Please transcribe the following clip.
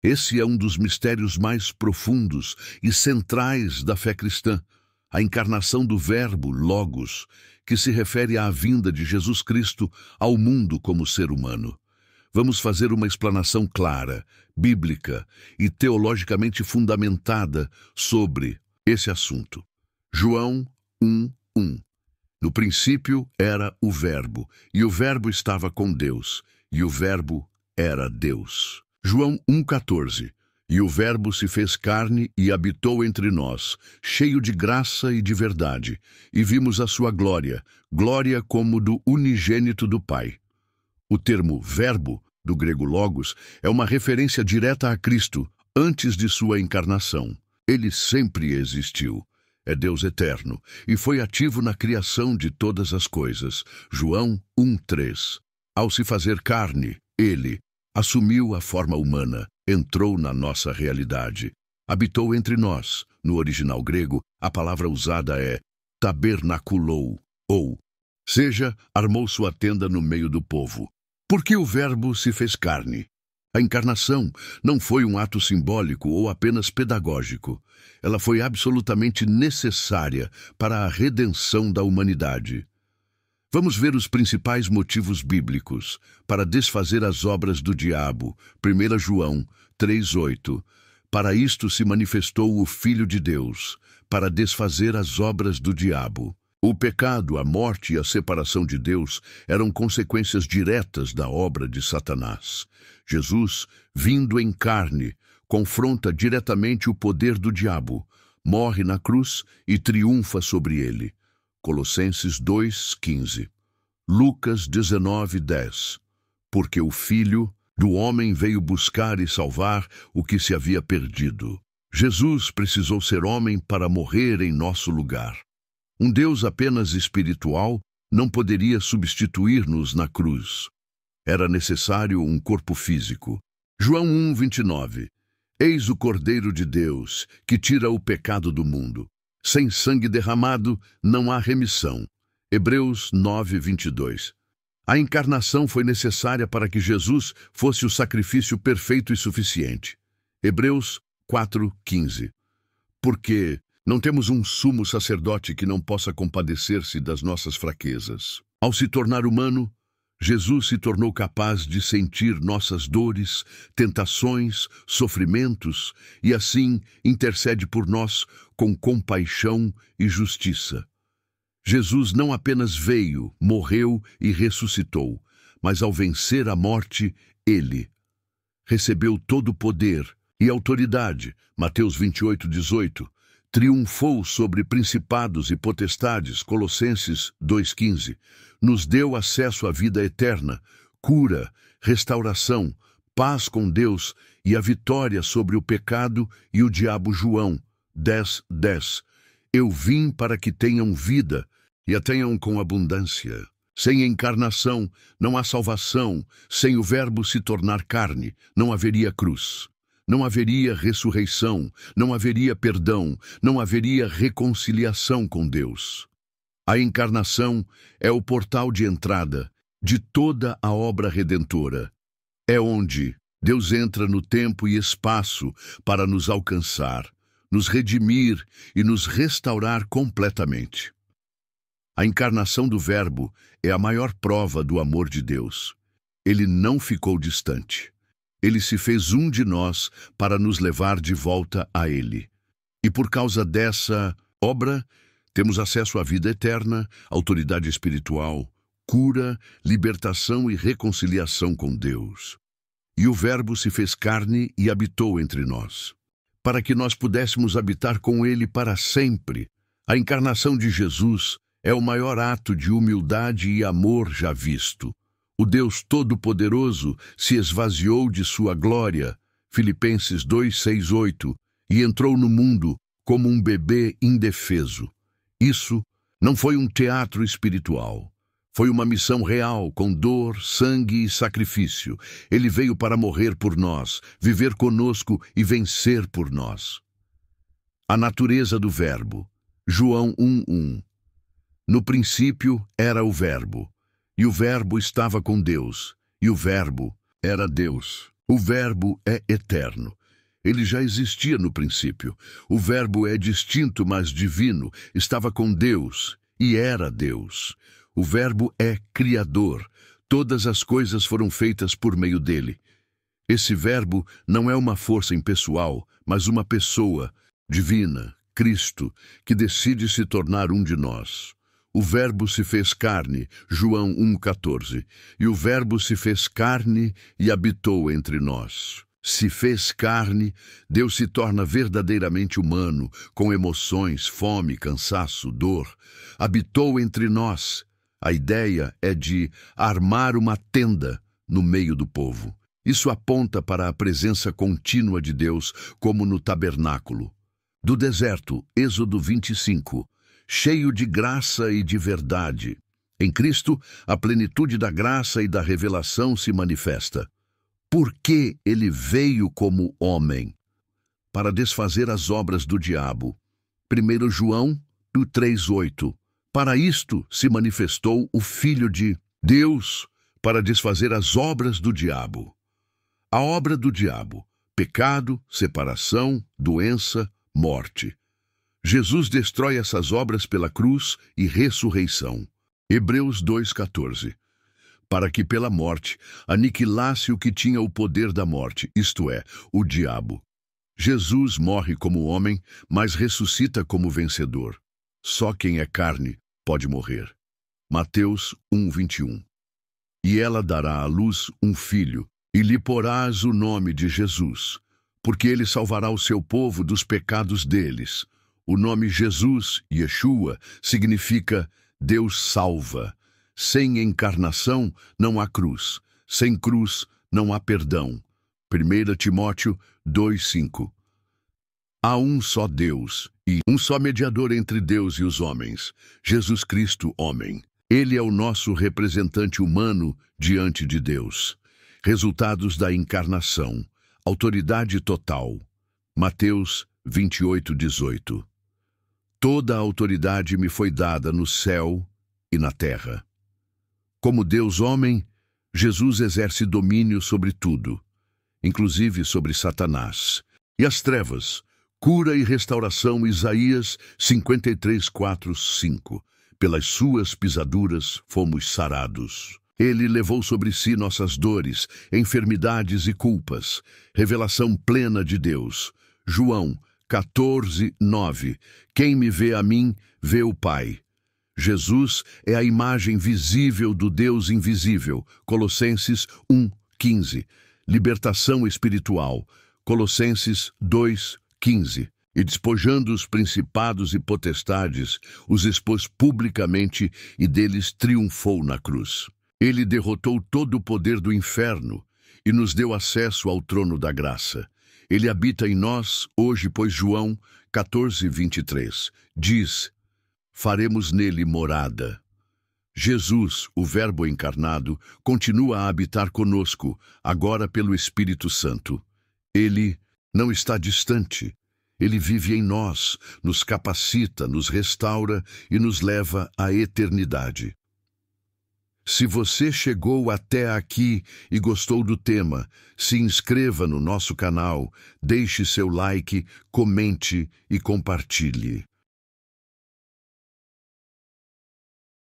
Esse é um dos mistérios mais profundos e centrais da fé cristã, a encarnação do Verbo Logos, que se refere à vinda de Jesus Cristo ao mundo como ser humano. Vamos fazer uma explanação clara, bíblica e teologicamente fundamentada sobre esse assunto. João 1:1. No princípio era o Verbo, e o Verbo estava com Deus, e o Verbo era Deus. João 1:14. E o Verbo se fez carne e habitou entre nós, cheio de graça e de verdade, e vimos a sua glória, glória como do unigênito do Pai. O termo Verbo, do grego logos, é uma referência direta a Cristo, antes de sua encarnação. Ele sempre existiu. É Deus eterno, e foi ativo na criação de todas as coisas. João 1:3. Ao se fazer carne, ele assumiu a forma humana, entrou na nossa realidade, habitou entre nós. No original grego, a palavra usada é tabernaculou, ou seja, armou sua tenda no meio do povo. Por que o Verbo se fez carne? A encarnação não foi um ato simbólico ou apenas pedagógico. Ela foi absolutamente necessária para a redenção da humanidade. Vamos ver os principais motivos bíblicos para desfazer as obras do diabo. 1 João 3:8. Para isto se manifestou o Filho de Deus, para desfazer as obras do diabo. O pecado, a morte e a separação de Deus eram consequências diretas da obra de Satanás. Jesus, vindo em carne, confronta diretamente o poder do diabo, morre na cruz e triunfa sobre ele. Colossenses 2:15. Lucas 19:10. Porque o Filho do Homem veio buscar e salvar o que se havia perdido. Jesus precisou ser homem para morrer em nosso lugar. Um Deus apenas espiritual não poderia substituir-nos na cruz. Era necessário um corpo físico. João 1:29. Eis o Cordeiro de Deus, que tira o pecado do mundo. Sem sangue derramado, não há remissão. Hebreus 9:22. A encarnação foi necessária para que Jesus fosse o sacrifício perfeito e suficiente. Hebreus 4:15. Porque não temos um sumo sacerdote que não possa compadecer-se das nossas fraquezas. Ao se tornar humano, Jesus se tornou capaz de sentir nossas dores, tentações, sofrimentos, e assim intercede por nós com compaixão e justiça. Jesus não apenas veio, morreu e ressuscitou, mas ao vencer a morte, ele recebeu todo o poder e autoridade, Mateus 28:18, triunfou sobre principados e potestades, Colossenses 2:15, nos deu acesso à vida eterna, cura, restauração, paz com Deus e a vitória sobre o pecado e o diabo, João 10:10. Eu vim para que tenham vida e a tenham com abundância. Sem encarnação, não há salvação. Sem o Verbo se tornar carne, não haveria cruz. Não haveria ressurreição, não haveria perdão, não haveria reconciliação com Deus. A encarnação é o portal de entrada de toda a obra redentora. É onde Deus entra no tempo e espaço para nos alcançar, nos redimir e nos restaurar completamente. A encarnação do Verbo é a maior prova do amor de Deus. Ele não ficou distante. Ele se fez um de nós para nos levar de volta a Ele. E por causa dessa obra, temos acesso à vida eterna, autoridade espiritual, cura, libertação e reconciliação com Deus. E o Verbo se fez carne e habitou entre nós, para que nós pudéssemos habitar com Ele para sempre. A encarnação de Jesus é o maior ato de humildade e amor já visto. O Deus Todo-Poderoso se esvaziou de sua glória, Filipenses 2:6-8, e entrou no mundo como um bebê indefeso. Isso não foi um teatro espiritual. Foi uma missão real, com dor, sangue e sacrifício. Ele veio para morrer por nós, viver conosco e vencer por nós. A natureza do Verbo. João 1:1. No princípio era o Verbo, e o Verbo estava com Deus, e o Verbo era Deus. O Verbo é eterno. Ele já existia no princípio. O Verbo é distinto, mas divino. Estava com Deus e era Deus. O Verbo é criador. Todas as coisas foram feitas por meio dele. Esse Verbo não é uma força impessoal, mas uma pessoa divina, Cristo, que decide se tornar um de nós. O Verbo se fez carne, João 1,14. E o Verbo se fez carne e habitou entre nós. Se fez carne, Deus se torna verdadeiramente humano, com emoções, fome, cansaço, dor. Habitou entre nós. A ideia é de armar uma tenda no meio do povo. Isso aponta para a presença contínua de Deus, como no tabernáculo. Do deserto, Êxodo 25, cheio de graça e de verdade. Em Cristo, a plenitude da graça e da revelação se manifesta. Por que ele veio como homem? Para desfazer as obras do diabo. 1 João 3,8. Para isto se manifestou o Filho de Deus, para desfazer as obras do diabo. A obra do diabo: pecado, separação, doença, morte. Jesus destrói essas obras pela cruz e ressurreição. Hebreus 2,14. Para que pela morte aniquilasse o que tinha o poder da morte, isto é, o diabo. Jesus morre como homem, mas ressuscita como vencedor. Só quem é carne pode morrer. Mateus 1,21. E ela dará à luz um filho, e lhe porás o nome de Jesus, porque ele salvará o seu povo dos pecados deles. O nome Jesus, Yeshua, significa Deus salva. Sem encarnação não há cruz. Sem cruz não há perdão. 1 Timóteo 2,5. Há um só Deus e um só mediador entre Deus e os homens, Jesus Cristo, homem. Ele é o nosso representante humano diante de Deus. Resultados da encarnação. Autoridade total. Mateus 28,18. Toda a autoridade me foi dada no céu e na terra. Como Deus homem, Jesus exerce domínio sobre tudo, inclusive sobre Satanás. E as trevas, cura e restauração, Isaías 53,4-5. Pelas suas pisaduras fomos sarados. Ele levou sobre si nossas dores, enfermidades e culpas. Revelação plena de Deus. João 14,9. Quem me vê a mim, vê o Pai. Jesus é a imagem visível do Deus invisível. Colossenses 1,15. Libertação espiritual. Colossenses 2,15. E despojando os principados e potestades, os expôs publicamente e deles triunfou na cruz. Ele derrotou todo o poder do inferno e nos deu acesso ao trono da graça. Ele habita em nós hoje, pois João 14,23 diz: faremos nele morada. Jesus, o Verbo encarnado, continua a habitar conosco, agora pelo Espírito Santo. Ele não está distante. Ele vive em nós, nos capacita, nos restaura e nos leva à eternidade. Se você chegou até aqui e gostou do tema, se inscreva no nosso canal, deixe seu like, comente e compartilhe.